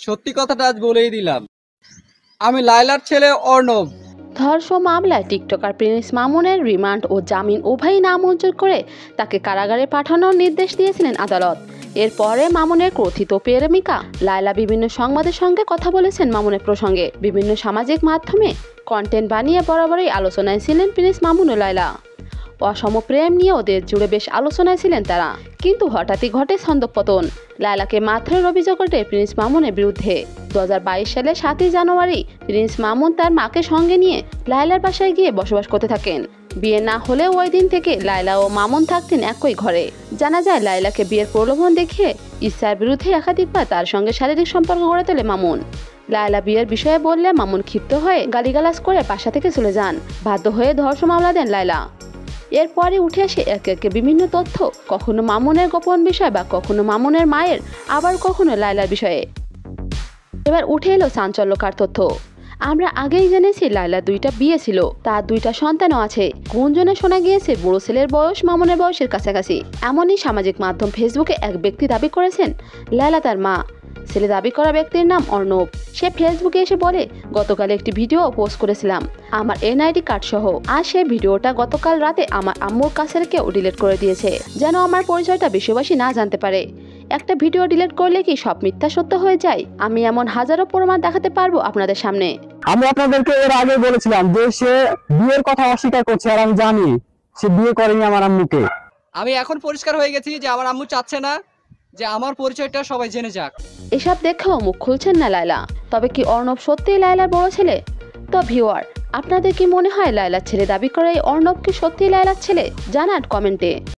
সত্যি কথাটা আজ বলেই দিলাম, আমি লায়লার ছেলে অর্ণব। ধর্ষণ মামলায় টিকটকার প্রিন্স মামুনের রিমান্ড ও জামিন উভয়ই নামঞ্জুর করে তাকে কারাগারে পাঠানোর নির্দেশ দিয়েছিলেন আদালত। এরপরে মামুনের কথিত প্রেমিকা লায়লা বিভিন্ন সংবাদের সঙ্গে কথা বলেছেন মামুনের প্রসঙ্গে। বিভিন্ন সামাজিক মাধ্যমে কন্টেন্ট বানিয়ে বরাবরই আলোচনায় ছিলেন প্রিন্স মামুন ও লায়লা। অসম প্রেম নিয়ে ওদের জুড়ে বেশ আলোচনায় ছিলেন তারা, কিন্তু হঠাৎই ঘটে ছন্দপতন। লায়লাকে মারধরের অভিযোগ ওঠে প্রিন্স মামুনের বিরুদ্ধে। 2022 সালের 7ই জানুয়ারি প্রিন্স মামুন তার মাকে সঙ্গে নিয়ে লায়লার বাসায় গিয়ে বসবাস করতে থাকেন। বিয়ে না হলেও ওই দিন থেকে লায়লা ও মামুন থাকতেন একই ঘরে। জানা যায় লায়লাকে বিয়ের প্রলোভন দেখিয়ে ইচ্ছার বিরুদ্ধে একাধিকবার তার সঙ্গে শারীরিক সম্পর্ক গড়ে তোলে মামুন। লায়লা বিয়ের বিষয়ে বললে মামুন ক্ষিপ্ত হয়ে গালিগালাজ করে বাসা থেকে চলে যান। বাধ্য হয়ে ধর্ষণ মামলা দেন লায়লা। এরপরে উঠে আসে একে একে বিভিন্ন তথ্য, কখনো মামুনের গোপন বিষয় বা কখনো মামুনের মায়ের, আবার কখনো লায়লার বিষয়ে। এবার উঠে এলো চাঞ্চল্যকর তথ্য। আমরা আগেই জেনেছি লায়লার 2টা বিয়ে ছিল, তার 2টা সন্তানও আছে। গুঞ্জনে শোনা গিয়েছে বড় ছেলের বয়স মামুনের বয়সের কাছাকাছি। এমনই সামাজিক মাধ্যম ফেসবুকে এক ব্যক্তি দাবি করেছেন লায়লা তার মা। ছেলে দাবি করা ব্যক্তির নাম অর্ণব। সে ফেসবুকে এসে বলে, গতকাল একটি ভিডিও পোস্ট করেছিলাম আমার এনআইডি কার্ড সহ, আর সেই ভিডিওটা গতকাল রাতে আমার আম্মুর কাছের কেউ ডিলিট করে দিয়েছে, যেন আমার পরিচয়টা বিশ্ববাসী না জানতে পারে। একটা ভিডিও ডিলিট করলে কি সব মিথ্যা সত্য হয়ে যায়? আমি এমন হাজারো প্রমাণ দেখাতে পারবো আপনাদের সামনে। আমি আপনাদেরকে এর আগে বলেছিলাম যে সে বিয়ের কথা অস্বীকার করছে, আর আমি জানি সে বিয়ে করেনি আমার আম্মুকে। আমি এখন পরিষ্কার হয়ে গেছি যে আমার আম্মু চাচ্ছে না যে আমার পরিচয়টা সবাই জেনে যাক। এসব দেখেও মুখ খুলছেন না লায়লা। তবে কি অর্ণব সত্যিই লায়লার বড় ছেলে? তো ভিউয়ার, আপনাদের কি মনে হয় লায়লার ছেলে দাবি করে এই অর্ণব কি সত্যিই লায়লার ছেলে? জানান কমেন্টে।